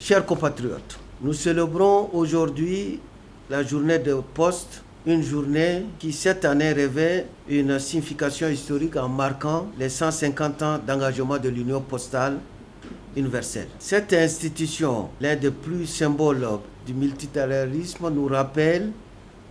Chers compatriotes, nous célébrons aujourd'hui la journée de poste, une journée qui cette année revêt une signification historique en marquant les 150 ans d'engagement de l'Union postale universelle. Cette institution, l'un des plus symboles du multilatéralisme, nous rappelle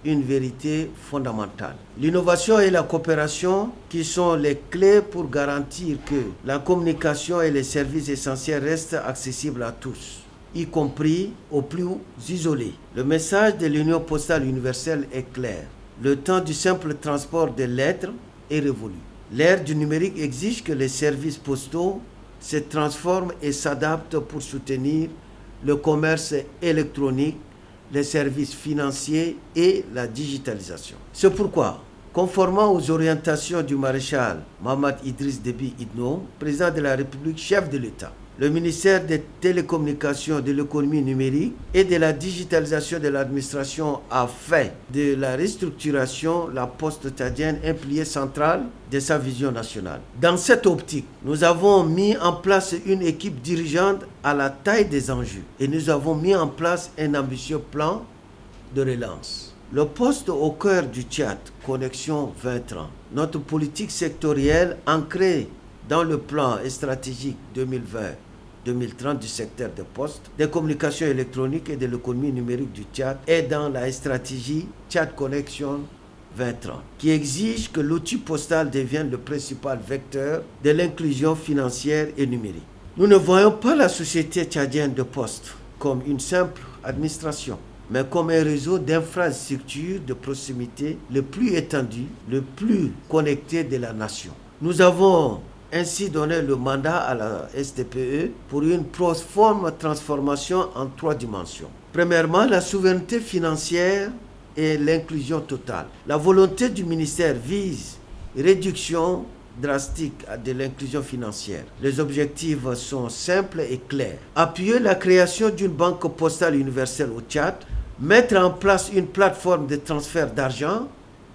une vérité fondamentale. L'innovation et la coopération qui sont les clés pour garantir que la communication et les services essentiels restent accessibles à tous, y compris aux plus isolés. Le message de l'Union postale universelle est clair. Le temps du simple transport des lettres est révolu. L'ère du numérique exige que les services postaux se transforment et s'adaptent pour soutenir le commerce électronique, les services financiers et la digitalisation. C'est pourquoi, conformément aux orientations du maréchal Mohamed Idriss Déby Itno, président de la République, chef de l'État, le ministère des Télécommunications, de l'économie numérique et de la digitalisation de l'administration a fait de la restructuration la poste tchadienne un pilier central de sa vision nationale. Dans cette optique, nous avons mis en place une équipe dirigeante à la taille des enjeux et nous avons mis en place un ambitieux plan de relance. Le poste au cœur du Tchad, Connexion 2030, notre politique sectorielle ancrée dans le plan stratégique 2020-2030 du secteur des postes, des communications électroniques et de l'économie numérique du Tchad est dans la stratégie Tchad Connexion 2030, qui exige que l'outil postal devienne le principal vecteur de l'inclusion financière et numérique. Nous ne voyons pas la société tchadienne de postes comme une simple administration, mais comme un réseau d'infrastructures de proximité le plus étendu, le plus connecté de la nation. Nous avons ainsi donné le mandat à la STPE pour une profonde transformation en 3 dimensions. Premièrement, la souveraineté financière et l'inclusion totale. La volonté du ministère vise réduction drastique de l'inclusion financière. Les objectifs sont simples et clairs. Appuyer la création d'une banque postale universelle au Tchad, mettre en place une plateforme de transfert d'argent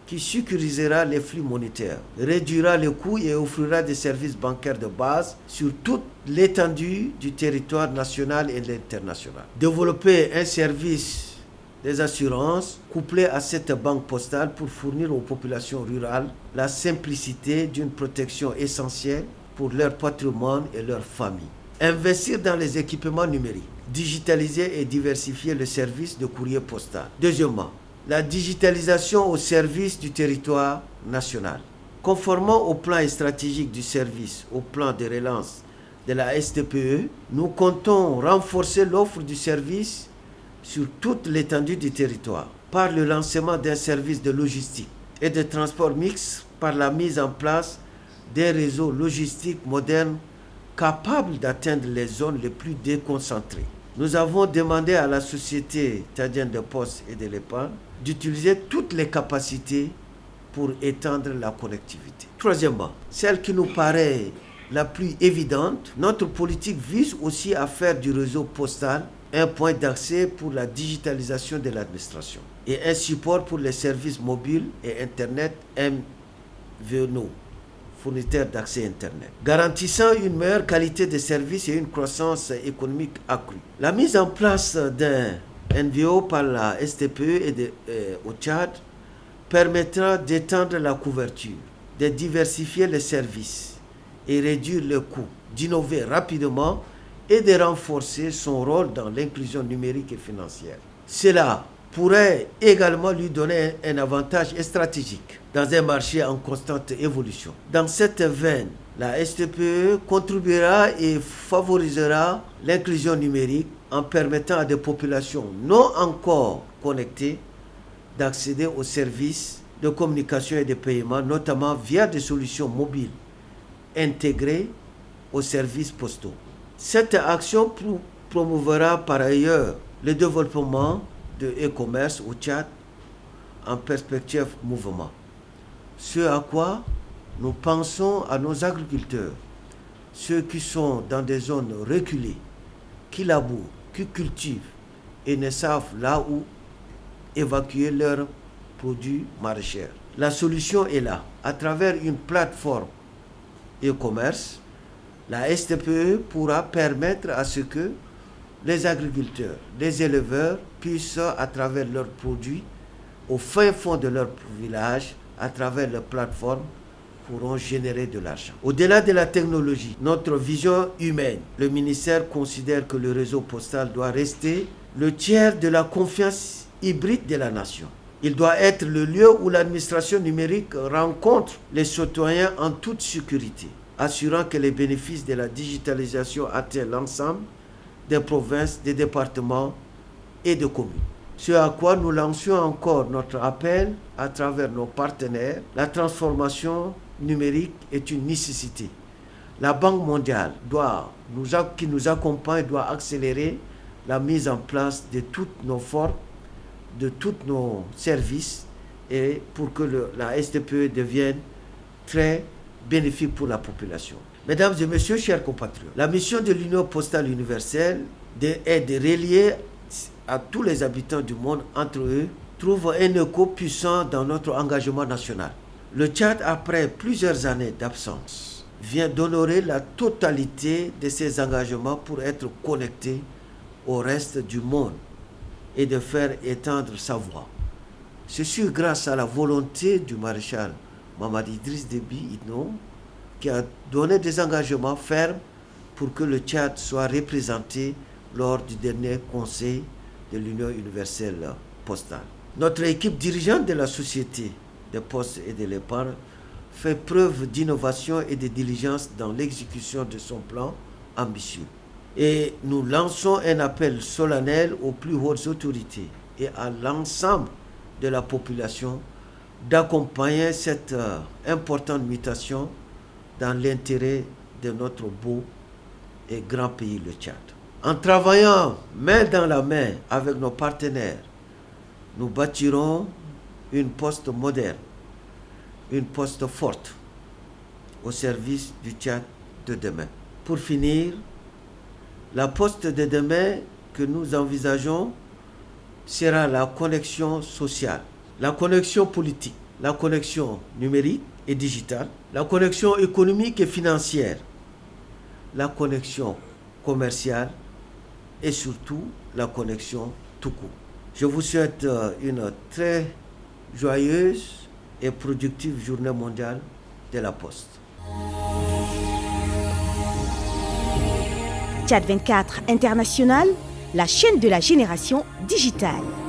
qui sécurisera les flux monétaires, réduira les coûts et offrira des services bancaires de base sur toute l'étendue du territoire national et international. Développer un service des assurances couplé à cette banque postale pour fournir aux populations rurales la simplicité d'une protection essentielle pour leur patrimoine et leur famille. Investir dans les équipements numériques, digitaliser et diversifier le service de courrier postal. Deuxièmement, la digitalisation au service du territoire national. Conformément au plan stratégique du service, au plan de relance de la STPE, nous comptons renforcer l'offre du service sur toute l'étendue du territoire par le lancement d'un service de logistique et de transport mixte par la mise en place d'un réseau logistique moderne capable d'atteindre les zones les plus déconcentrées. Nous avons demandé à la société tchadienne de postes et de l'épargne d'utiliser toutes les capacités pour étendre la connectivité. Troisièmement, celle qui nous paraît la plus évidente, notre politique vise aussi à faire du réseau postal un point d'accès pour la digitalisation de l'administration et un support pour les services mobiles et Internet MVNO, fournisseurs d'accès Internet, garantissant une meilleure qualité de services et une croissance économique accrue. La mise en place d'un NVO par la STPE au Tchad permettra d'étendre la couverture, de diversifier les services et réduire les coûts, d'innover rapidement et de renforcer son rôle dans l'inclusion numérique et financière. Cela pourrait également lui donner un avantage stratégique dans un marché en constante évolution. Dans cette veine, la STPE contribuera et favorisera l'inclusion numérique en permettant à des populations non encore connectées d'accéder aux services de communication et de paiement, notamment via des solutions mobiles intégrées aux services postaux. Cette action promouvera par ailleurs le développement de e-commerce au Tchad en perspective mouvement. Ce à quoi nous pensons à nos agriculteurs, ceux qui sont dans des zones reculées, qui labourent, qui cultivent et ne savent là où évacuer leurs produits maraîchers. La solution est là. À travers une plateforme e-commerce, la STPE pourra permettre à ce que les agriculteurs, les éleveurs puissent, à travers leurs produits, au fin fond de leur village, à travers leurs plateformes, pourront générer de l'argent. Au-delà de la technologie, notre vision humaine, le ministère considère que le réseau postal doit rester le tiers de la confiance hybride de la nation. Il doit être le lieu où l'administration numérique rencontre les citoyens en toute sécurité, assurant que les bénéfices de la digitalisation atteignent l'ensemble des provinces, des départements et des communes. Ce à quoi nous lancions encore notre appel à travers nos partenaires. La transformation numérique est une nécessité. La Banque mondiale qui nous accompagne doit accélérer la mise en place de toutes nos formes, de tous nos services, et pour que la STPE devienne très bénéfique pour la population. Mesdames et messieurs, chers compatriotes, la mission de l'Union postale universelle est de relier à tous les habitants du monde entre eux, trouve un écho puissant dans notre engagement national. Le Tchad, après plusieurs années d'absence, vient d'honorer la totalité de ses engagements pour être connecté au reste du monde et de faire étendre sa voix. Ceci grâce à la volonté du maréchal Mamadi Idriss Déby Itno, qui a donné des engagements fermes pour que le Tchad soit représenté lors du dernier conseil de l'Union universelle postale. Notre équipe dirigeante de la Société des postes et de l'épargne fait preuve d'innovation et de diligence dans l'exécution de son plan ambitieux. Et nous lançons un appel solennel aux plus hautes autorités et à l'ensemble de la population d'accompagner cette importante mutation dans l'intérêt de notre beau et grand pays, le Tchad. En travaillant main dans la main avec nos partenaires, nous bâtirons une poste moderne, une poste forte au service du Tchad de demain. Pour finir, la poste de demain que nous envisageons sera la connexion sociale, la connexion politique, la connexion numérique et digitale, la connexion économique et financière, la connexion commerciale et surtout la connexion tout court. Je vous souhaite une très joyeuse et productive journée mondiale de la Poste. Tchad 24 International, la chaîne de la génération digitale.